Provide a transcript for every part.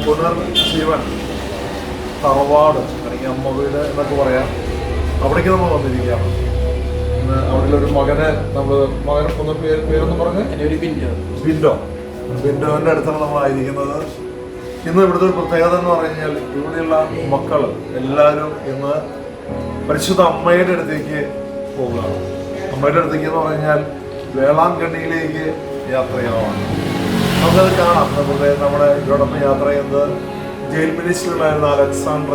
പുനർജീവൻ തറവാട് അല്ലെങ്കിൽ അമ്മ വീട് എന്നൊക്കെ പറയാം. അവിടേക്ക് നമ്മൾ വന്നിരിക്കുകയാണ്. ഇന്ന് അവിടെ ഒരു മകനെ ഒന്ന് പേരൊന്ന് പറഞ്ഞ് ബിൻഡോന്റെ അടുത്താണ് നമ്മളായിരിക്കുന്നത്. ഇന്ന് ഇവിടുത്തെ ഒരു പ്രത്യേകത എന്ന് പറഞ്ഞു കഴിഞ്ഞാൽ ഇവിടെയുള്ള മക്കൾ എല്ലാവരും ഇന്ന് പരിശുദ്ധ അമ്മയുടെ അടുത്തേക്ക് പോവുകയാണ്. അമ്മയുടെ അടുത്തേക്ക് എന്ന് പറഞ്ഞാൽ വേളാങ്കണ്ണിയിലേക്ക് യാത്രയാവാണ്. നമുക്കത് കാണാം. നമ്മുടെ ഇവരോടൊപ്പം യാത്ര ചെയ്യുന്നത് ജയിൽ മിനിസ്റ്ററിലായിരുന്ന അലക്സാണ്ടർ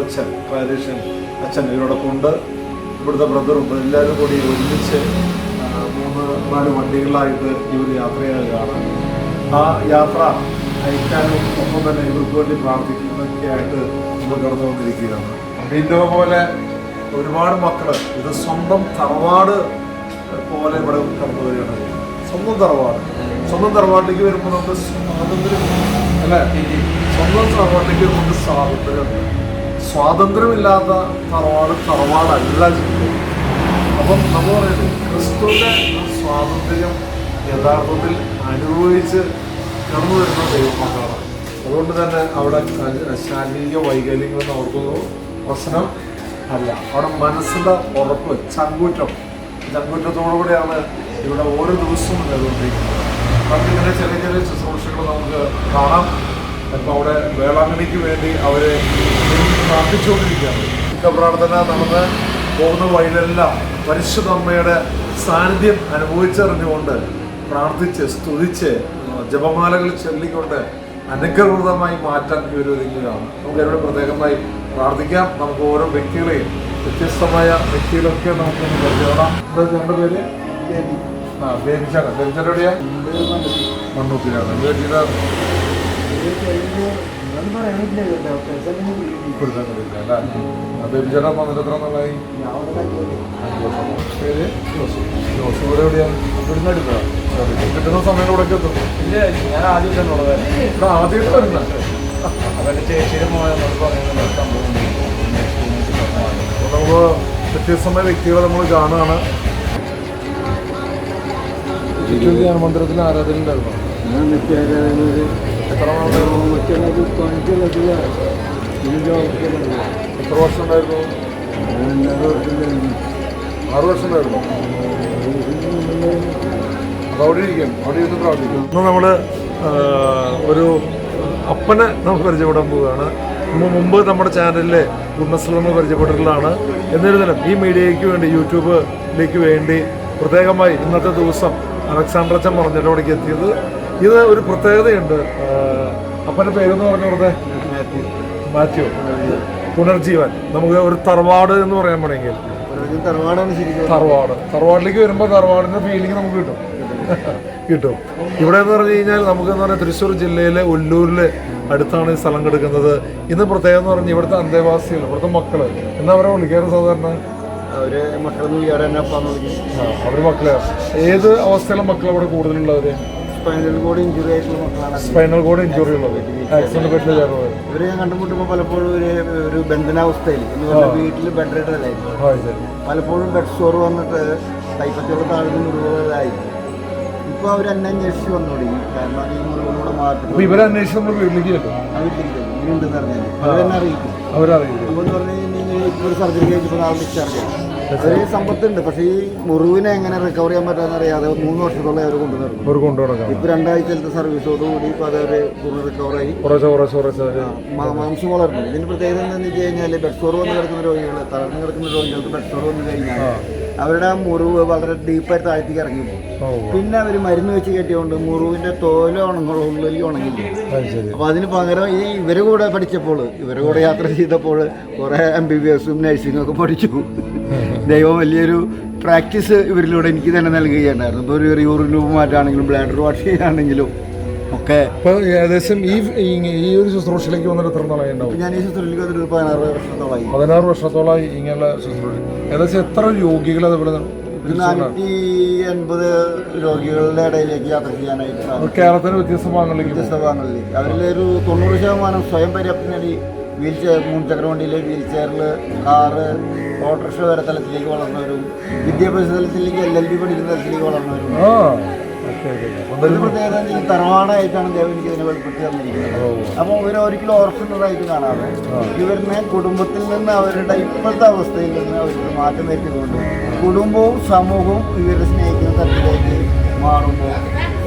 അച്ഛൻ ഇവരോടൊപ്പം ഉണ്ട്. ഇവിടുത്തെ ബ്രദറുണ്ട്. എല്ലാവരും കൂടി ഒരുമിച്ച് 3-4 വണ്ടികളിലായിട്ട് ഇവർ യാത്രയാകുകയാണ്. ആ യാത്ര അയക്കാനും ഒപ്പം തന്നെ ഇവർക്ക് വേണ്ടി പ്രാർത്ഥിക്കുന്നതൊക്കെ ആയിട്ട് നമ്മൾ കടന്നു വന്നിരിക്കുകയാണ്. ഇതിൻ്റെ പോലെ ഒരുപാട് മക്കൾ ഇത് സ്വന്തം തറവാട് പോലെ ഇവിടെ കടന്നു വരികയാണ്. സ്വന്തം തറവാട്ടിലേക്ക് വരുമ്പോൾ നമുക്ക് സ്വാതന്ത്ര്യം അല്ലേ? സ്വന്തം തറവാട്ടിലേക്ക് നമുക്ക് സ്വാതന്ത്ര്യമില്ലാത്ത തറവാടല്ല ജീവിതം. അപ്പം നമ്മൾ പറയുന്നത് ക്രിസ്തുവിൻ്റെ സ്വാതന്ത്ര്യം യഥാർത്ഥത്തിൽ അനുഭവിച്ച് കടന്നു വരുന്ന ദൈവമക്കളാണ്. അതുകൊണ്ട് തന്നെ അവിടെ ശാരീരിക വൈകല്യങ്ങളൊന്നും അവർക്കൊന്നും പ്രശ്നം അല്ല. അവിടെ മനസ്സിൻ്റെ ഉറപ്പ്, ചങ്കൂറ്റത്തോടുകൂടെയാണ് ഇവിടെ ഓരോ ദിവസവും നേരിടുകൊണ്ടിരിക്കുന്നത്. നമുക്കിങ്ങനെ ചെറിയ ശുശ്രൂഷകൾ നമുക്ക് കാണാം. ഇപ്പം അവിടെ വേളാങ്കണ്ണിക്ക് വേണ്ടി അവരെ പ്രാർത്ഥിച്ചുകൊണ്ടിരിക്കുകയാണ്. പ്രാർത്ഥന നടന്ന് പോകുന്ന വഴിയിലെല്ലാം പരിശുദ്ധ അമ്മയുടെ സാന്നിധ്യം അനുഭവിച്ചറിഞ്ഞുകൊണ്ട് പ്രാർത്ഥിച്ച് സ്തുതിച്ച് ജപമാലകൾ ചൊല്ലിക്കൊണ്ട് അനുഗ്രഹീതമായി മാറ്റാൻ ഈ ഒരു ഒരുങ്ങുകയാണ്. നമുക്ക് അവരോട് പ്രത്യേകമായി പ്രാർത്ഥിക്കാം. നമുക്ക് ഓരോ വ്യക്തികളെയും വ്യത്യസ്തമായ വ്യക്തികളൊക്കെ നമുക്ക് പരിചയപ്പെടാം. രണ്ട് പേര് ബേബിച്ചാടെവിടെയാ? മണ്ണൂത്തിലാണ്. ബേബിച്ചേട്ടൻ വന്നിട്ട് എത്ര നാളായി? 5 വർഷം. പേര് ജോസ്. ഇവിടെ എവിടെയാണ്? ഇവിടുന്ന് എടുക്കുക. കിട്ടുന്ന സമയം ഇവിടെ എത്തും. ഞാൻ ആദ്യം ഇവിടെ ആദ്യമായിട്ട് വരുന്ന അവരുടെ ചേച്ചിയുടെ നമുക്ക് വ്യത്യസ്തമായ വ്യക്തികളെ നമ്മൾ കാണുകയാണ്. മന്ദിരത്തിൽ ആരാധന ഉണ്ടായിരുന്നു. എത്ര വർഷം ഉണ്ടായിരുന്നു? 6 വർഷം ഉണ്ടായിരുന്നു. അപ്പോൾ അവിടെ ഇരിക്കും, അവിടെ ഇരുന്ന് പ്രാർത്ഥിക്കും. ഇന്ന് നമ്മൾ ഒരു അപ്പനെ നമുക്ക് പരിചയപ്പെടാൻ പോവുകയാണ്. മുമ്പ് നമ്മുടെ ചാനലിൽ ഗുണസ്ലെന്ന് പരിചയപ്പെട്ടിട്ടുള്ളതാണ്. എന്നിരുന്നാലും ഈ മീഡിയയ്ക്ക് വേണ്ടി, യൂട്യൂബിലേക്ക് വേണ്ടി പ്രത്യേകമായി ഇന്നത്തെ ദിവസം അലക്സാണ്ടർ അച്ഛൻ പറഞ്ഞിട്ട് അവിടേക്ക് എത്തിയത്. ഇത് ഒരു പ്രത്യേകതയുണ്ട്. അപ്പൻ്റെ പേരെന്ന് പറഞ്ഞുകൊടുത്തേ? മാത്യു. പുനർജീവൻ. നമുക്ക് ഒരു തറവാട് എന്ന് പറയാൻ വേണമെങ്കിൽ തറവാടിലേക്ക് വരുമ്പോൾ തറവാടിൻ്റെ ഫീലിംഗ് നമുക്ക് കിട്ടും. ഇവിടെ എന്ന് പറഞ്ഞു കഴിഞ്ഞാൽ നമുക്ക് എന്ന് പറഞ്ഞാൽ തൃശ്ശൂർ ജില്ലയിലെ ഉല്ലൂരിലെ അടുത്താണ് ഈ സ്ഥലം കിടക്കുന്നത്. ഇന്ന് പ്രത്യേകം എന്ന് പറഞ്ഞാൽ ഇവിടുത്തെ അന്തേവാസികൾ, ഇവിടുത്തെ മക്കള് എന്നാ അവരെ വിളിക്കാറ് സാധാരണ? അവര് മക്കളെ ഏത് അവസ്ഥയിലെ മക്കൾ അവിടെ കൂടുതലുള്ളവര്? സ്പൈനൽ കോഡ് ഇഞ്ചുറി ഉള്ളത്, ആക്സിഡന്റ് പറ്റില്ല ചേർന്നത്. ഇവര് ഞാൻ കണ്ടുമുട്ടുമ്പോൾ പലപ്പോഴും ഒരു ബന്ധനാവസ്ഥയിൽ വീട്ടിൽ ബെഡ് റെഡായിരുന്നു. പലപ്പോഴും ബെഡ് സോർ വന്നിട്ട് കൈപ്പത്തിയോട് താഴ്ന്ന മുറിവുകളായി. ഇപ്പൊ അവർ എന്നെ അന്വേഷിച്ച് വന്നു തുടങ്ങി. കാരണം ഈ മുറിവുകളൂടെ മാറ്റി ഇവരെ അന്വേഷിച്ച് നമ്മൾ വീട്ടിലേക്ക് കിട്ടും. വീണ്ടെന്ന് പറഞ്ഞാൽ അവരെന്നെ അറിയിക്കും. എന്ന് പറഞ്ഞു കഴിഞ്ഞാൽ ഇപ്പോൾ ഒരു സർജറി കഴിഞ്ഞപ്പോൾ നാളെ ഡിസ്ചാർജ് ചെയ്യും. അതേ സമ്പത്തുണ്ട്. പക്ഷേ ഈ മുറിവിനെ എങ്ങനെ റിക്കവർ ചെയ്യാൻ പറ്റാന്ന് അറിയാതെ 3 വർഷത്തോളം അവർ കൊണ്ടുനടക്കും. ഇപ്പൊ 2 ആഴ്ചത്തെ സർവീസോടുകൂടി ഇപ്പൊ അതവര് പൂർണ്ണ റിക്കവറായി മാംസം വളർന്നു. ഇതിന് പ്രത്യേകത എന്താണെന്ന് വെച്ച് കഴിഞ്ഞാൽ ബെഡ് സോർ വന്ന് കിടക്കുന്ന രോഗികൾ, തളർന്നു കിടക്കുന്ന രോഗികൾക്ക് ബെഡ് സോർ വന്നു കഴിഞ്ഞാൽ അവരുടെ ആ മുറിവ് വളരെ ഡീപ്പായിട്ട് താഴ്ത്തിക്ക് ഇറങ്ങി പോകും. പിന്നെ അവർ മരുന്ന് വെച്ച് കെട്ടിയോണ്ട് മുറിവിന്റെ തോല് ഉള്ളിൽ ഉണങ്ങില്ല. അപ്പൊ അതിന് പകരം ഇവരെ കൂടെ പഠിച്ചപ്പോൾ, ഇവരെ കൂടെ യാത്ര ചെയ്തപ്പോൾ കുറെ MBBS-ഉം നഴ്സിംഗും ഒക്കെ പഠിച്ചു. ദൈവം വലിയൊരു പ്രാക്ടീസ് ഇവരിലൂടെ എനിക്ക് തന്നെ നൽകുകയുണ്ടായിരുന്നു. ഇപ്പോൾ ഒരു യൂറിൻ ട്യൂബ് മാറ്റാണെങ്കിലും ബ്ലാഡർ വാഷ് ചെയ്യാണെങ്കിലും ഒക്കെ. ഇപ്പോൾ ഏകദേശം ഈ ഒരു ശുശ്രൂഷയിലേക്ക് വന്നിട്ട് എത്ര നാളായി ഉണ്ടാവും? ഞാൻ ഈ ശുശ്രൂഷയ്ക്ക് വന്നിട്ട് 16 വർഷത്തോളമായി ഇങ്ങനെയുള്ള ശുശ്രൂഷ. ഏകദേശം എത്ര രോഗികൾ അതുപോലെ 480 രോഗികളുടെ ഇടയിലേക്ക് യാത്ര ചെയ്യാനായിട്ട് കേരളത്തിന് വ്യത്യസ്ത ഭാഗങ്ങളിലേക്ക് അവരിലൊരു 90% സ്വയം പര്യാപ്തനായി വീൽ ചെയർ, 3 ചക്രവണ്ടിയിൽ, വീൽ ചെയറിൽ, കാറ്, ഓട്ടോറിക്ഷ വരെ തലത്തിലേക്ക് വളർന്നവരും വിദ്യാഭ്യാസ തലത്തിലേക്ക് LLB പഠിക്കുന്ന തലത്തിലേക്ക് വളർന്നവരും ഒരു പ്രത്യേകത ഈ തറവാടായിട്ടാണ് ദൈവം എനിക്ക് ഇതിനെ വെളിപ്പെടുത്തി തന്നിരിക്കുന്നത്. അപ്പോൾ ഇവരൊരിക്കലും ഓർക്കുന്നതായിട്ട് കാണാതെ ഇവരിനെ കുടുംബത്തിൽ നിന്ന് അവരുടെ ഇപ്പോഴത്തെ അവസ്ഥയിൽ നിന്ന് അവർക്ക് മാറ്റം വരുത്തിക്കൊണ്ട് കുടുംബവും സമൂഹവും ഇവരെ സ്നേഹിക്കുന്ന തരത്തിലേക്ക് മാറുമ്പോൾ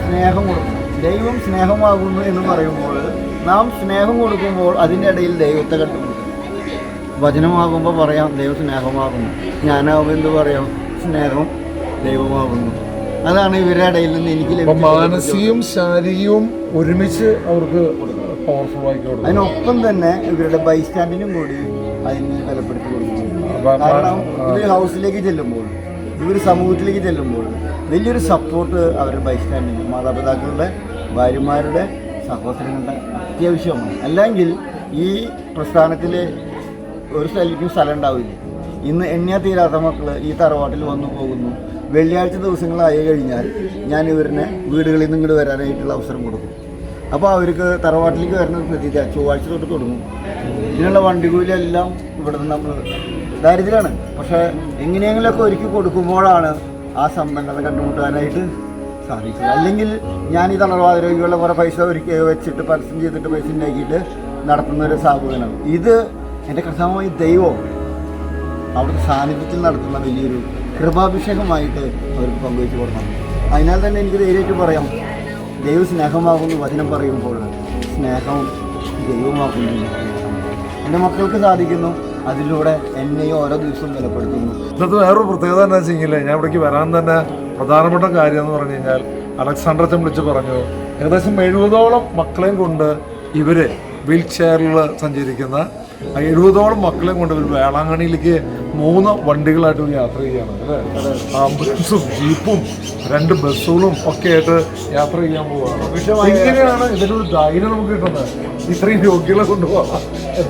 സ്നേഹം കൊടുക്കും. ദൈവം സ്നേഹമാകുന്നു എന്ന് പറയുമ്പോൾ നാം സ്നേഹം കൊടുക്കുമ്പോൾ അതിൻ്റെ ഇടയിൽ ദൈവത്തെ കണ്ടുപിടിക്കും. വചനമാകുമ്പോൾ പറയാം ദൈവം സ്നേഹമാകുന്നു, ഞാനാകുമ്പോൾ എന്ത് പറയാം സ്നേഹം ദൈവമാകുന്നു. അതാണ് ഇവരുടെ ഇടയിൽ നിന്ന് എനിക്ക് മാനസികവും ശാരീരികവും ഒരുമിച്ച് അവർക്ക് പവർഫുൾ ആക്കി കൊടുക്കും. അതിനൊപ്പം തന്നെ ഇവരുടെ ബൈസ്റ്റാൻഡിനും കൂടി അതിന് ബലപ്പെടുത്തി കൊടുക്കുന്നു. കാരണം ഇവർ ഹൗസിലേക്ക് ചെല്ലുമ്പോൾ, ഇവർ സമൂഹത്തിലേക്ക് ചെല്ലുമ്പോൾ വലിയൊരു സപ്പോർട്ട് അവരുടെ ബൈസ്റ്റാൻഡിന് മാതാപിതാക്കളുടെ, ഭാര്യമാരുടെ, സഹോദരങ്ങളുടെ അത്യാവശ്യമാണ്. അല്ലെങ്കിൽ ഈ പ്രസ്ഥാനത്തിൽ ഒരു സ്ഥലം ഉണ്ടാവില്ല. ഇന്ന് എണ്ണിയാ തീരാത്ത മക്കൾ ഈ തറവാട്ടിൽ വന്നു പോകുന്നു. വെള്ളിയാഴ്ച ദിവസങ്ങളായി കഴിഞ്ഞാൽ ഞാൻ ഇവരിനെ വീടുകളിൽ നിന്ന് ഇങ്ങോട്ട് വരാനായിട്ടുള്ള അവസരം കൊടുക്കും. അപ്പോൾ അവർക്ക് തറവാട്ടിലേക്ക് വരുന്ന പ്രതീക്ഷ ചൊവ്വാഴ്ച തൊട്ട് തുടങ്ങും. ഇതിനുള്ള വണ്ടികൂലിയെല്ലാം ഇവിടെ നിന്ന് നമ്മൾ ദാരിദ്ര്യമാണ്. പക്ഷേ എങ്ങനെയെങ്കിലുമൊക്കെ ഒരുക്കി കൊടുക്കുമ്പോഴാണ് ആ സംബന്ധങ്ങളെ കണ്ടുമുട്ടാനായിട്ട് സാധിക്കുന്നത്. അല്ലെങ്കിൽ ഞാൻ ഈ തളർവാദ രോഗികളുടെ കുറേ പൈസ ഒരുക്കി വെച്ചിട്ട് പരസ്യം ചെയ്തിട്ട് പൈസ ഉണ്ടാക്കിയിട്ട് നടത്തുന്ന ഒരു സ്ഥാപനമാണ് ഇത്. എൻ്റെ കർത്താവായ ദൈവം അവിടുത്തെ സാന്നിധ്യത്തിൽ നടത്തുന്ന വലിയൊരു കൃപാഭിഷേകമായിട്ട് അവർക്ക് പങ്കുവെച്ച് കൊടുക്കണം. അതിനാൽ തന്നെ എനിക്ക് ധൈര്യമായിട്ട് പറയാം, ദൈവം സ്നേഹമാകുന്നു വചനം പറയുമ്പോൾ സ്നേഹം ദൈവമാകുന്നു. എൻ്റെ മക്കൾക്ക് സാധിക്കുന്നു, അതിലൂടെ എന്നെയും ഓരോ ദിവസവും ബലപ്പെടുത്തുന്നു. ഇന്നത്തെ വേറൊരു പ്രത്യേകത എന്താ വെച്ചെങ്കിൽ ഞാൻ ഇവിടേക്ക് വരാൻ തന്നെ പ്രധാനപ്പെട്ട കാര്യം എന്ന് പറഞ്ഞു കഴിഞ്ഞാൽ അലക്സാണ്ടർ അച്ഛൻ വിളിച്ച് പറഞ്ഞു ഏകദേശം 70ഓളം മക്കളെയും കൊണ്ട് ഇവര് വീൽ ചെയറിൽ സഞ്ചരിക്കുന്ന 70ഓളം മക്കളെയും കൊണ്ട് ഇവർ വേളാങ്കണ്ണിയിലേക്ക് 3 വണ്ടികളായിട്ട് ഒരു യാത്ര ചെയ്യുകയാണ് അല്ലേ. ആംബുലൻസും ജീപ്പും 2 ബസ്സുകളും ഒക്കെ ആയിട്ട് യാത്ര ചെയ്യാൻ പോവുകയാണ്. എങ്ങനെയാണ് ഇതിനൊരു ധൈര്യം നമുക്ക് കിട്ടുന്നത്? ഇത്രയും രോഗികളെ കൊണ്ടുപോകാം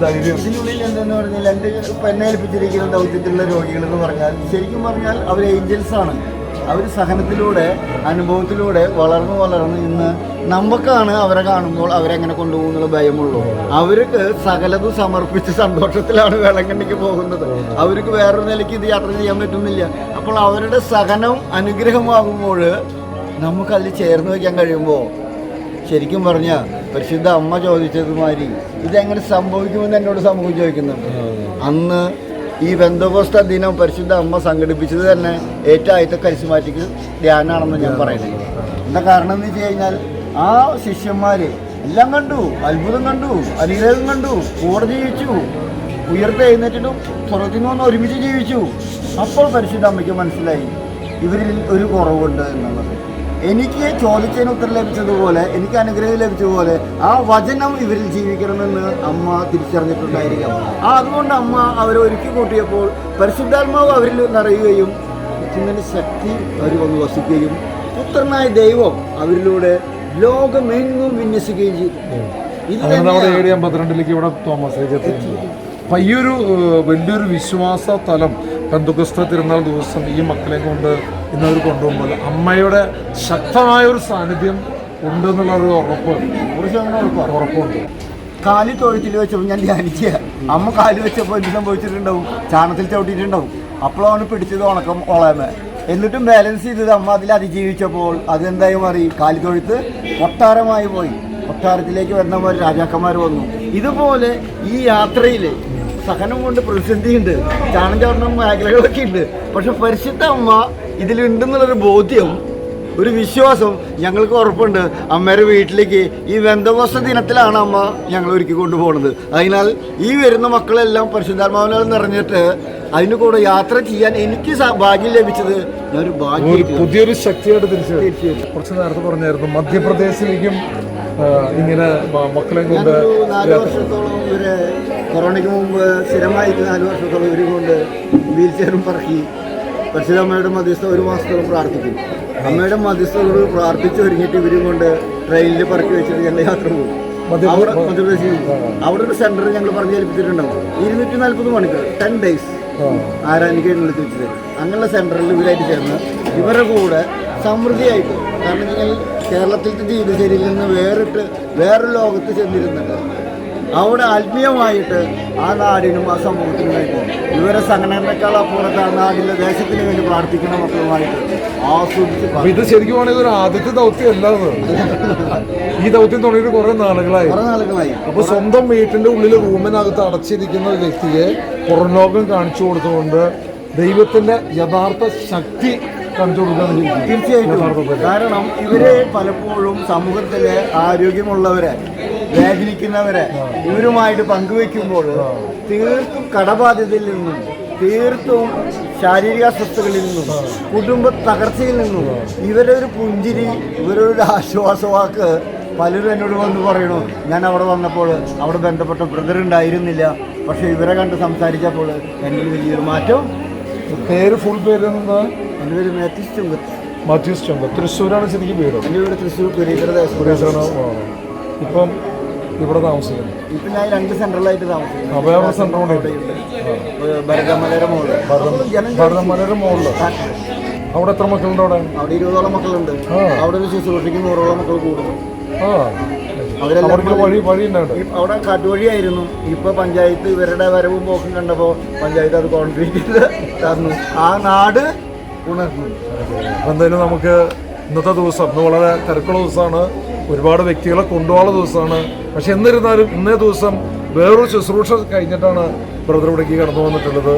ധൈര്യം. ഇതിനുള്ളിൽ എന്തെന്ന് പറഞ്ഞാൽ എൻ്റെ എന്നെ ഏൽപ്പിച്ചിരിക്കുന്ന ദൗത്യത്തിലുള്ള രോഗികൾ എന്ന് പറഞ്ഞാൽ ശരിക്കും പറഞ്ഞാൽ അവർ ഏഞ്ചൽസാണ്. അവർ സഹനത്തിലൂടെ അനുഭവത്തിലൂടെ വളർന്ന് ഇന്ന് നമുക്കാണ് അവരെ കാണുമ്പോൾ അവരെങ്ങനെ കൊണ്ടുപോകും എന്നുള്ള ഭയമുള്ളൂ. അവർക്ക് സകലതും സമർപ്പിച്ച് സന്തോഷത്തിലാണ് വേളങ്കണ്ണിക്ക് പോകുന്നത്. അവർക്ക് വേറൊരു നിലയ്ക്ക് ഇത് യാത്ര ചെയ്യാൻ പറ്റുന്നില്ല. അപ്പോൾ അവരുടെ സഹനം അനുഗ്രഹമാകുമ്പോൾ നമുക്കതിൽ ചേർന്ന് വയ്ക്കാൻ കഴിയുമ്പോൾ ശരിക്കും പറഞ്ഞാൽ പരിശുദ്ധ അമ്മ ചോദിച്ചതുമാതിരി ഇതെങ്ങനെ സംഭവിക്കുമെന്ന് എന്നോട് സമൂഹം ചോദിക്കുന്നുണ്ട്. അന്ന് ഈ ബന്ധോബസ്ത ദിനം പരിശുദ്ധ അമ്മ സംഘടിപ്പിച്ചത് തന്നെ ഏറ്റവും ആദ്യത്തെ കരിസ്മാറ്റിക് ധ്യാനാണെന്ന് ഞാൻ പറയുന്നത്. എന്താ കാരണം എന്ന് വെച്ച് കഴിഞ്ഞാൽ ആ ശിഷ്യന്മാർ എല്ലാം കണ്ടു, അത്ഭുതം കണ്ടു, അനുഗ്രഹം കണ്ടു, കൂടെ ജീവിച്ചു, ഉയർത്തെഴുന്നേറ്റിട്ടും സ്വർഗത്തിൽ നിന്ന് ഒരുമിച്ച് ജീവിച്ചു. അപ്പോൾ പരിശുദ്ധ അമ്മയ്ക്ക് മനസ്സിലായി ഇവരിൽ ഒരു കുറവുണ്ട് എന്നുള്ളത്. എനിക്ക് ചോദിച്ചതിന് ഉത്തരം ലഭിച്ചതുപോലെ, എനിക്ക് അനുഗ്രഹം ലഭിച്ചതുപോലെ ആ വചനം ഇവരിൽ ജീവിക്കണമെന്ന് അമ്മ തിരിച്ചറിഞ്ഞിട്ടുണ്ടായിരിക്കാം. അതുകൊണ്ട് അമ്മ അവരെ ഒരുക്കി കൂട്ടിയപ്പോൾ പരിശുദ്ധാത്മാവ് അവരിൽ നിറയുകയും ഇങ്ങനെ ശക്തി അവർ വന്ന് വസിക്കുകയും പുത്രനായ ദൈവം അവരിലൂടെ ലോകമെങ്ങും വിന്യസിക്കുകയും ചെയ്തു. ഇവിടെ തോമസ് പയ്യൊരു വലിയൊരു വിശ്വാസ തലം പെന്തക്കോസ്ത തിരുനാൾ ദിവസം ഈ മക്കളെ കൊണ്ട് ഇന്നവർ കൊണ്ടുപോകുമ്പോൾ അമ്മയുടെ ശക്തമായ ഒരു സാന്നിധ്യം ഉണ്ടെന്നുള്ളൊരു ഉറപ്പുണ്ട്. കാലി തൊഴുത്തിൽ വെച്ചപ്പോൾ ഞാൻ ധ്യാനിക്കുക, അമ്മ കാല് വെച്ചപ്പോൾ എന്ത് സംഭവിച്ചിട്ടുണ്ടാവും? ചാണത്തിൽ ചവിട്ടിയിട്ടുണ്ടാവും. അപ്പോഴാണ് പിടിച്ചത് ഉണക്കം ഓളാമ. എന്നിട്ടും ബാലൻസ് ചെയ്തത് അമ്മ അതിൽ അതിജീവിച്ചപ്പോൾ അതെന്തായി മാറി? കാലിത്തൊഴുത്ത് കൊട്ടാരമായി പോയി. കൊട്ടാരത്തിലേക്ക് വരുന്നവർ രാജാക്കന്മാർ വന്നു. ഇതുപോലെ ഈ യാത്രയിൽ സഹനം കൊണ്ട് പ്രതിസന്ധിയുണ്ട്, ചാണം ചാടണം മേഖലകളൊക്കെ ഉണ്ട്. പക്ഷെ പരിശുദ്ധ അമ്മ ഇതിലുണ്ടെന്നുള്ളൊരു ബോധ്യം, ഒരു വിശ്വാസം ഞങ്ങൾക്ക് ഉറപ്പുണ്ട്. അമ്മയുടെ വീട്ടിലേക്ക് ഈ ബന്ധവസ്ത ദിനത്തിലാണ് അമ്മ ഞങ്ങൾ ഒരുക്കി കൊണ്ടുപോകുന്നത്. അതിനാൽ ഈ വരുന്ന മക്കളെല്ലാം പരിശുദ്ധാത്മാവിനാൽ നിറഞ്ഞിട്ട് അതിന് കൂടെ യാത്ര ചെയ്യാൻ എനിക്ക് ഭാഗ്യം ലഭിച്ചത് ഞാനൊരു ഭാഗ്യം, പുതിയൊരു ശക്തിയായിട്ട് തിരിച്ചു. കുറച്ച് നേരത്തെ പറഞ്ഞായിരുന്നു മധ്യപ്രദേശിലേക്കും ഇങ്ങനെ മക്കളെ കൊണ്ട് 4 വർഷത്തോളം ഇവര് കൊറോണയ്ക്ക് മുമ്പ് സ്ഥിരമായിട്ട് 4 വർഷത്തോളം ഇവരെ കൊണ്ട് വീൽ ചെയറും പറക്കി പരിശുദ്ധ അമ്മയുടെ മധ്യസ്ഥ 1 മാസത്തോളം പ്രാർത്ഥിക്കും. അമ്മയുടെ മധ്യസ്ഥരോട് പ്രാർത്ഥിച്ച് ഒരുങ്ങിയിട്ട് ഇവരും കൊണ്ട് ട്രെയിനിൽ പറക്കി വെച്ചിട്ട് ഞങ്ങൾ യാത്ര പോകും. മധ്യപ്രദേശിൽ അവിടെ ഒരു സെന്റർ ഞങ്ങൾ പറഞ്ഞു ഏൽപ്പിച്ചിട്ടുണ്ടാവും. 240 മണിക്കൂർ 10 days ആരാനിക്ക് വിളിച്ച് വെച്ചത്. അങ്ങനെയുള്ള സെന്ററിൽ ഇവരായിട്ട് ചേർന്ന് ഇവരുടെ കൂടെ സമൃദ്ധിയായിട്ട്, കാരണം വെച്ചാൽ കേരളത്തിലത്തെ ജീവിതശൈലിയിൽ നിന്ന് വേറൊരു ലോകത്ത് ചെന്നിരുന്നുണ്ട്. അവിടെ ആത്മീയമായിട്ട് ആ നാടിനും ആ സമൂഹത്തിനും വേണ്ടി ഇവരെ സംഘടനക്കാൾ അപ്പുറത്ത് ആ നാടിൻ്റെ ദേശത്തിന് വേണ്ടി പ്രാർത്ഥിക്കുന്ന മക്കളുമായിട്ട് ആസ്വദിച്ച് അപ്പൊ ഇത് ശരിക്കും ആണെങ്കിൽ ഒരു ആദ്യത്തെ ദൗത്യം അല്ലാതെ ഈ ദൗത്യം തുടങ്ങിയിട്ട് കുറെ നാളുകളായി. അപ്പൊ സ്വന്തം വീട്ടിന്റെ ഉള്ളിൽ റൂമിനകത്ത് അടച്ചിരിക്കുന്ന ഒരു വ്യക്തിയെ പുറം ലോകം കാണിച്ചു കൊടുത്തുകൊണ്ട് ദൈവത്തിന്റെ യഥാർത്ഥ ശക്തി കാണിച്ചു കൊടുക്കാൻ തീർച്ചയായിട്ടും. കാരണം ഇവര് പലപ്പോഴും സമൂഹത്തിലെ ആരോഗ്യമുള്ളവരെ വേദനിക്കുന്നവരെ ഇവരുമായിട്ട് പങ്കുവെക്കുമ്പോൾ തീർത്തും കടബാധ്യതയിൽ നിന്നും, തീർത്തും ശാരീരിക അസ്വസ്ഥതകളിൽ നിന്നും, കുടുംബ തകർച്ചയിൽ നിന്നും ഇവരുടെ ഒരു പുഞ്ചിരി, ഇവരുടെ ഒരു ആശ്വാസവാക്ക് പലരും എന്നോട് വന്ന് പറയണു. ഞാൻ അവിടെ വന്നപ്പോൾ അവിടെ ബന്ധപ്പെട്ട ബ്രദർ ഉണ്ടായിരുന്നില്ല, പക്ഷെ ഇവരെ കണ്ട് സംസാരിച്ചപ്പോൾ എന്നിൽ വലിയൊരു മാറ്റം. ഫുൾ പേര് എന്താ? എൻ്റെ പേര് മാത്യൂസ് ചുങ്കത്ത്. തൃശ്ശൂരാണ് ശരിക്കും പേര്? എൻ്റെ വീട് തൃശ്ശൂർ പുരീശ്വരനാണ്. ഇപ്പം ഇവിടെ താമസിക്കുന്നു. ഇപ്പം ഞാൻ 2 സെൻട്രലായിട്ട് താമസിക്കുന്നു. വേറെ സെൻട്രൽ ഭരതമലയുടെ മുകളിൽ. ഭരതമലയുടെ മുകളിൽ. അവിടെ എത്ര മക്കളുണ്ട്? അവിടെ 20ഓളം മക്കളുണ്ട്. അവിടെ ഒരു ശുശ്രൂഷയ്ക്ക് 100ഓളം മക്കൾ കൂടുന്നു. അവിടെ കാട്ടുവഴിയായിരുന്നു. ഇപ്പൊ പഞ്ചായത്ത് ഇവരുടെ വരവും പോക്കും കണ്ടപ്പോൾ പഞ്ചായത്ത് അത് കോൺക്രീറ്റ് ചെയ്ത് തന്നു. ആ നാട് ഉണർന്നു. എന്തായാലും നമുക്ക് ഇന്നത്തെ ദിവസം ഇന്ന് വളരെ തിരക്കുള്ള ദിവസമാണ്, ഒരുപാട് വ്യക്തികളെ കൊണ്ടുപോകുന്ന ദിവസമാണ്. പക്ഷെ എന്നിരുന്നാലും ഇന്നേ ദിവസം വേറൊരു ശുശ്രൂഷ കഴിഞ്ഞിട്ടാണ് ബ്രദർ ഇവിടേക്ക് കടന്നു വന്നിട്ടുള്ളത്.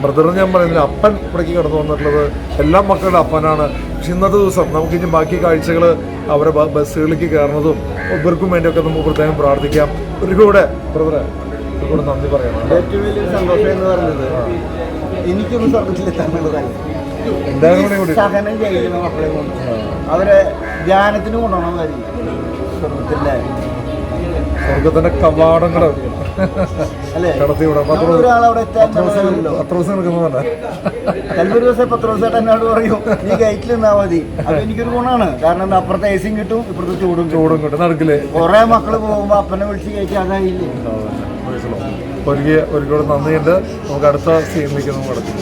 ബ്രദർ ഞാൻ പറയുന്നില്ല, അപ്പൻ ഇവിടേക്ക് കടന്നു വന്നിട്ടുള്ളത്. എല്ലാ മക്കളുടെ അപ്പനാണ്. പക്ഷെ ഇന്നത്തെ ദിവസം നമുക്ക് ഇനി ബാക്കി കാഴ്ചകൾ അവരെ ബസ്സുകളിലേക്ക് കയറുന്നതും ഇവർക്കും വേണ്ടിയൊക്കെ നമുക്ക് പ്രത്യേകം പ്രാർത്ഥിക്കാം. ഒരുകൂടെ ബ്രദറെ ഒരുകൂടെ നന്ദി പറയണം. ഏറ്റവും വലിയ സന്തോഷം എന്ന് പറയുന്നത് എനിക്കൊന്നും സ്വർഗത്തിലെത്താനുള്ളതല്ല, സഹനം ചെയ്യുന്ന മക്കളെ കൊണ്ട് അവരെ ധ്യാനത്തിന് കൊണ്ടുപോകണം കാര്യം. സ്വർഗത്തിന്റെ കവാടങ്ങൾ ഒരാളവിടെ ചിലൊരു ദിവസം പത്രോസായിട്ട് എന്നോട് പറയും നീ ഗേറ്റിൽ നിന്നാ മതി. അപ്പൊ എനിക്കൊരു ഗുണമാണ്. കാരണം അപ്പുറത്തെ ഏസിയും കിട്ടും, ഇപ്പുറത്തെ ചൂടും കിട്ടും. നടക്കില്ലേ? കുറെ മക്കള് പോകുമ്പോ അപ്പനെ വിളിച്ച് കയറ്റി അതായില്ലേ. ഒരുപാട് നന്ദിയുണ്ട്. നമുക്ക് അടുത്ത സീനിലേക്ക് നമുക്ക് കിടക്കും.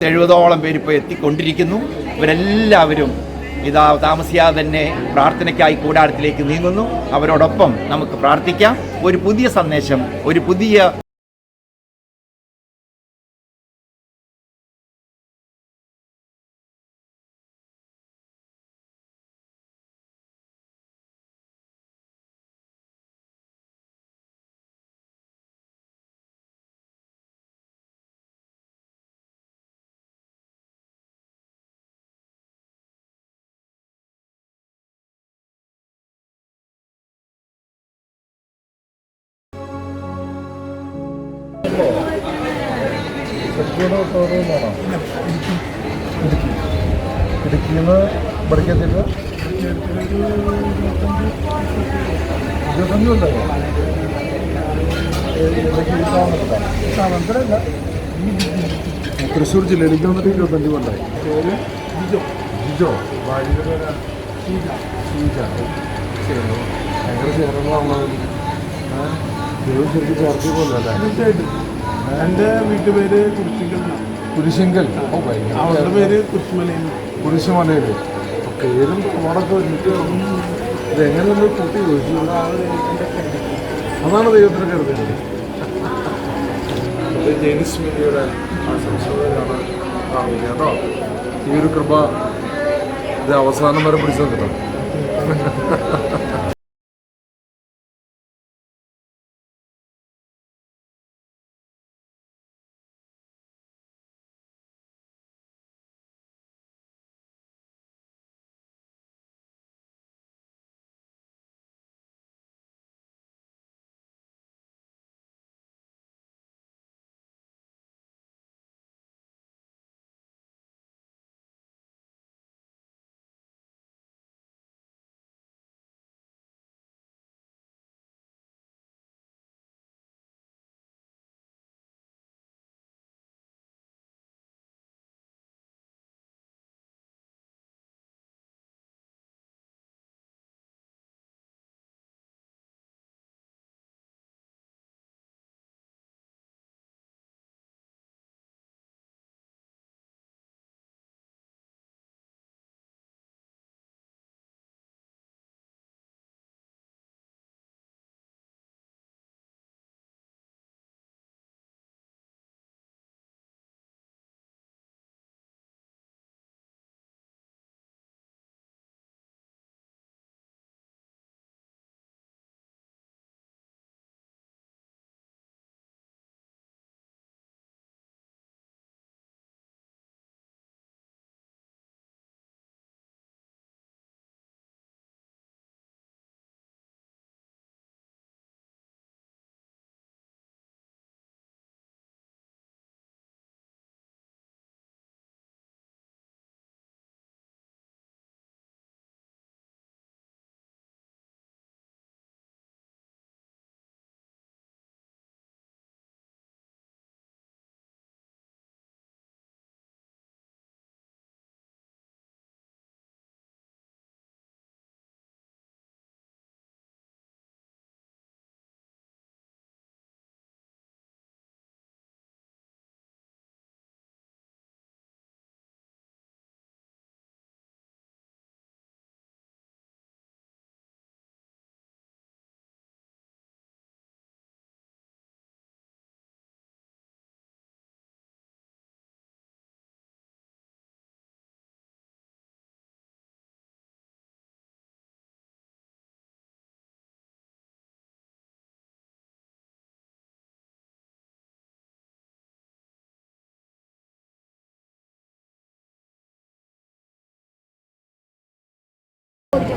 70ഓളം പേര് ഇപ്പോൾ എത്തിക്കൊണ്ടിരിക്കുന്നു. ഇവരെല്ലാവരും ഇതാ താമസിയാതെ തന്നെ പ്രാർത്ഥനയ്ക്കായി കൂടാരത്തിലേക്ക് നീങ്ങുന്നു. അവരോടൊപ്പം നമുക്ക് പ്രാർത്ഥിക്കാം. ഒരു പുതിയ സന്ദേശം, ഒരു പുതിയ ഇടുക്കിന്ന് പഠിക്കത്തില്ല 25 തൃശ്ശൂർ ജില്ലയിൽ എനിക്ക് വന്നിട്ട് 25 കൊല്ലായി. പേര് ജിജോ. ഭാര്യയുടെ പേര് ഷീജ. ഭയങ്കര ചേർന്നാണോ? ദൈവം ശരിക്കും ചേർത്തി പോലല്ലേ? തീർച്ചയായിട്ടും. എൻ്റെ വീട്ടുപേര് കുരിശിങ്കൽ. അവരുടെ പേര് കുരിശുമലയിൽ. പേരും ഓടൊക്കെ ഒരുമിച്ച് ഇതെങ്ങനെ നമ്മൾ കൂട്ടി ചോദിച്ചു. അതാണ് ദൈവത്തിന് കരുതുന്നത്. ജെയിംസ് മീഡിയയുടെ ആശംസകളാണ് കേട്ടോ. ഈ ഒരു കൃപ ഇത് അവസാനം വരെ പിടിച്ചു കേട്ടോ.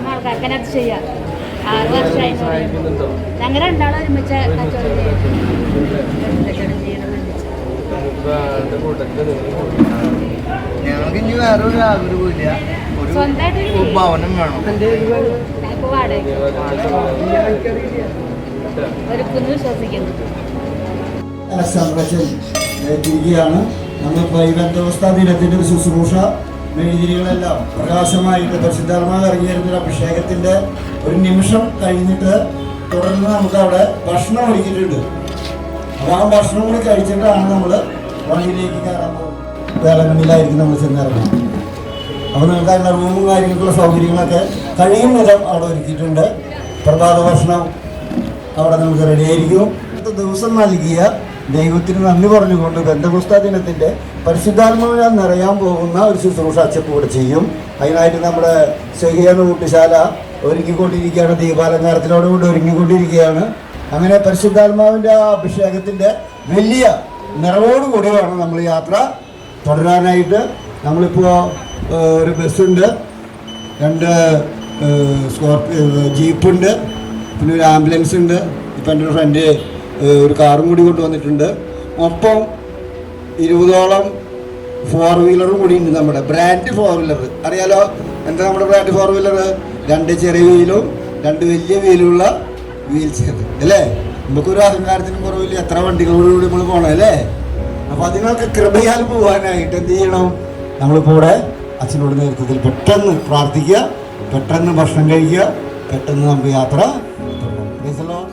ആൾക്കാർക്കത് ചെയ്യാം. 6 വർഷമായി ഞങ്ങൾ രണ്ടാളും ഒരുമിച്ച് കച്ചവടം ഞങ്ങൾക്ക് ഇനി വേറെ ഒരു ആഗ്രഹമില്ല. സ്വന്തമായിട്ട് ഭവനം വേണം. ഞങ്ങൾക്ക് വാടക ഒരുക്കുന്നു വിശ്വസിക്കുന്നു. സംരക്ഷണം ഏറ്റിരിക്കുകയാണ്. നമ്മളിപ്പോൾ ഈ ബന്ധവസ്ഥാ ദിനത്തിൻ്റെ ഒരു ശുശ്രൂഷ മെഴുതിരികളെല്ലാം പ്രകാശമായിട്ട് പരിശുദ്ധാത്മാവ് ഇറങ്ങി വരുന്ന അഭിഷേകത്തിൻ്റെ ഒരു നിമിഷം കഴിഞ്ഞിട്ട് തുടർന്ന് നമുക്ക് അവിടെ ഭക്ഷണം ഒരുക്കിയിട്ടുണ്ട്. അപ്പോൾ ആ ഭക്ഷണം കൂടി കഴിച്ചിട്ടാണ് നമ്മൾ വണ്ടിയിലേക്ക് കയറാൻ പോകുന്നത്. വേളങ്ങളിലായിരിക്കും നമ്മൾ ചെന്നിറങ്ങുന്നത്. അപ്പോൾ നിങ്ങൾക്ക് അതിൻ്റെ റൂമും കാര്യങ്ങൾക്കുള്ള സൗകര്യങ്ങളൊക്കെ കഴിയും വിധം അവിടെ ഒരുക്കിയിട്ടുണ്ട്. പ്രഭാത ഭക്ഷണം അവിടെ നമുക്ക് റെഡിയായിരിക്കും. ദിവസം നൽകിയ ദൈവത്തിന് നന്ദി പറഞ്ഞുകൊണ്ട് ബന്ധപുസ്തക ദിനത്തിൻ്റെ പരിശുദ്ധാത്മാവിനാൽ നിറയാൻ പോകുന്ന ഒരു ശുശ്രൂഷ അച്ചപ്പ് കൂടെ ചെയ്യും. അതിനായിട്ട് നമ്മുടെ സെഹിയാന കൂട്ടുശാല ഒരുങ്ങിക്കൊണ്ടിരിക്കുകയാണ്, ദീപാലങ്കാരത്തിനോടുകൂടി ഒരുങ്ങിക്കൊണ്ടിരിക്കുകയാണ്. അങ്ങനെ പരിശുദ്ധാത്മാവിൻ്റെ ആ അഭിഷേകത്തിൻ്റെ വലിയ നിറവോടുകൂടി വേണം നമ്മൾ യാത്ര തുടരാനായിട്ട്. നമ്മളിപ്പോൾ ഒരു ബസ്സുണ്ട്, 2 ജീപ്പുണ്ട്, പിന്നെ ഒരു ആംബുലൻസ് ഉണ്ട്. ഇപ്പം എൻ്റെ ഒരു ഫ്രണ്ട് ഒരു കാറും കൂടി കൊണ്ടുവന്നിട്ടുണ്ട്. ഒപ്പം 20ഓളം 4 വീലറും കൂടി ഉണ്ട്. നമ്മുടെ ബ്രാൻഡ് 4 വീലർ അറിയാലോ. എന്താ നമ്മുടെ ബ്രാൻഡ് 4 വീലർ? 2 ചെറിയ വീലും 2 വലിയ വീലുള്ള വീൽസ് അല്ലേ. നമുക്കൊരു അഹങ്കാരത്തിനും കുറവില്ല, എത്ര വണ്ടികളോടുകൂടി നമ്മൾ പോകണം അല്ലേ. അപ്പോൾ അതിനൊക്കെ കൃപയാൽ പോകാനായിട്ട് എന്ത് ചെയ്യണം? നമ്മളിപ്പോൾ ഇവിടെ അച്ഛനോട് നേതൃത്വത്തിൽ പെട്ടെന്ന് പ്രാർത്ഥിക്കുക, പെട്ടെന്ന് ഭക്ഷണം കഴിക്കുക, പെട്ടെന്ന് നമുക്ക് യാത്ര തുടങ്ങാം.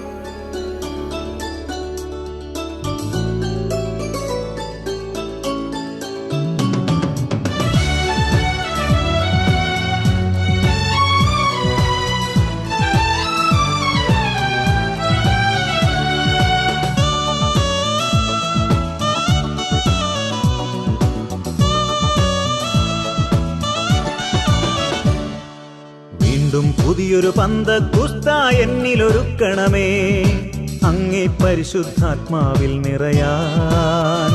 പുതിയൊരു പന്തക്കുസ്ത എന്നിലൊരുക്കണമേ, അങ്ങേ പരിശുദ്ധാത്മാവിൽ നിറയാൻ,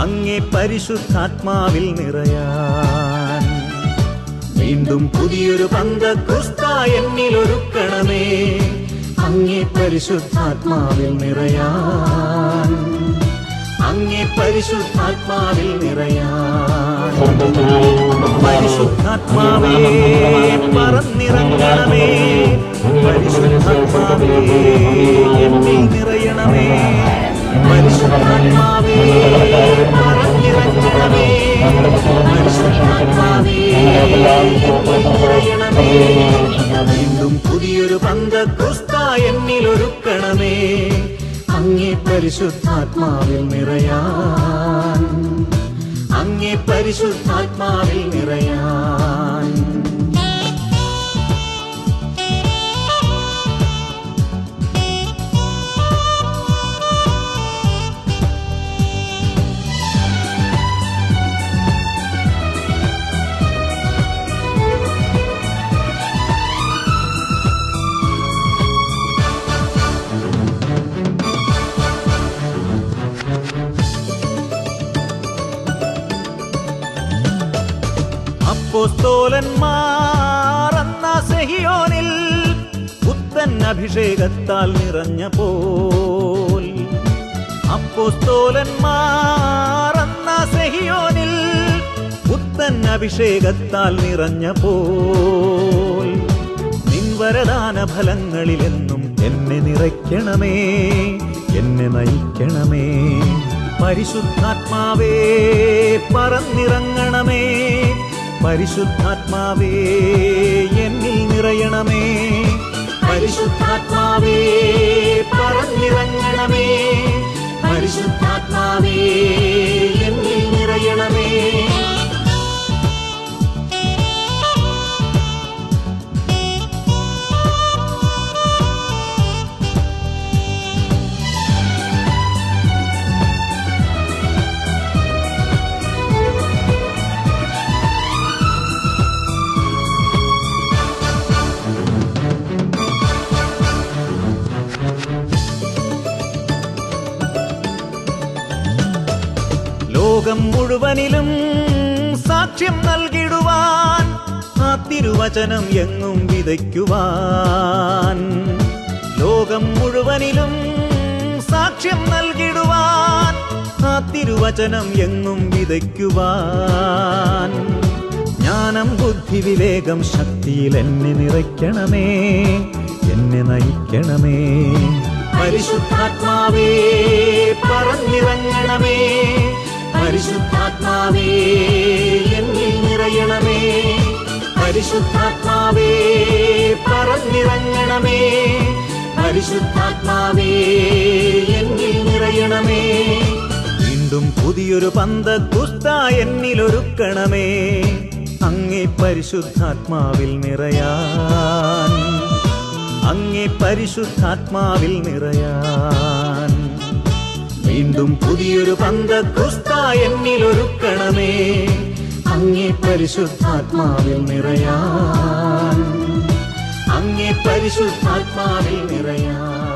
അങ്ങേ പരിശുദ്ധാത്മാവിൽ നിറയാൻ. വീണ്ടും പുതിയൊരു പന്തക്കുസ്ത എന്നിലൊരുക്കണമേ, അങ്ങേ പരിശുദ്ധാത്മാവിൽ നിറയാൻ, അങ്ങേ പരിശുദ്ധാത്മാവിൽ നിറയാൻ. പരിശുദ്ധാത്മാവേ പറന്നിറങ്ങണമേ, പരിശുദ്ധാത്മാവേ എന്നിൽ നിറയണമേ, പരിശുദ്ധാത്മാവേ പറന്നിറങ്ങണമേ, പരിശുദ്ധാത്മാവേ എന്നിൽ നിറയണമേ. വീണ്ടും പുതിയൊരു പന്തക്കുസ്ത എന്നിലൊരുക്കണമേ, അങ്ങേ പരിശുദ്ധാത്മാവിൽ നിറയാൻ, അങ്ങേ പരിശുദ്ധാത്മാവിൽ നിറയാൻ. അപ്പോസ്തലന്മാർ അന്നാ സെഹിയോനിൽ പുത്തൻ അഭിഷേകത്താൽ നിറഞ്ഞപ്പോൾ, അപ്പോസ്തലന്മാർ അന്നാ സെഹിയോനിൽ പുത്തൻ അഭിഷേകത്താൽ നിറഞ്ഞപ്പോൾ, നിൻ വരദാന ഫലങ്ങളിലെന്നും എന്നെ നിറയ്ക്കണമേ, എന്നെ നയിക്കണമേ. പരിശുദ്ധാത്മാവേ പറന്നിറങ്ങണമേ, പരിശുദ്ധാത്മാവേ എന്നിൽ നിറയണമേ, പരിശുദ്ധാത്മാവേ പറന്നിറങ്ങണമേ, പരിശുദ്ധാത്മാവേ എന്നിൽ നിറയണമേ. ലോകം മുഴുവനിലും സാക്ഷ്യം നൽകിടുവാൻ, ആ തിരുവചനം എങ്ങും വിതയ്ക്കുവാൻ. ലോകം മുഴുവനിലും സാക്ഷ്യം നൽകിടുവാൻ, ആ തിരുവചനം എങ്ങും വിതയ്ക്കുവാൻ. ജ്ഞാനം ബുദ്ധി വിവേകം ശക്തിയിൽ എന്നെ നിറയ്ക്കണമേ, എന്നെ നയിക്കണമേ. പരിശുദ്ധാത്മാവേ പറന്നിറങ്ങണമേ, പരിശുദ്ധാത്മാവേ എന്നിൽ നിറയണമേ, പരിശുദ്ധാത്മാവേ പറന്നിറങ്ങണമേ, പരിശുദ്ധാത്മാവേ എന്നിൽ നിറയണമേ. വീണ്ടും പുതിയൊരു പന്തക്കുസ്ത എന്നിലൊരുക്കണമേ അങ്ങേ പരിശുദ്ധാത്മാവിൽ നിറയാൻ അങ്ങേ പരിശുദ്ധാത്മാവിൽ നിറയാൻ വീണ്ടും പുതിയൊരു പന്തക്കുസ്ത എന്നിലൊരുക്കണമേ അങ്ങേ പരിശുദ്ധാത്മാവിൽ നിറയാൻ അങ്ങേ പരിശുദ്ധാത്മാവിൽ നിറയാൻ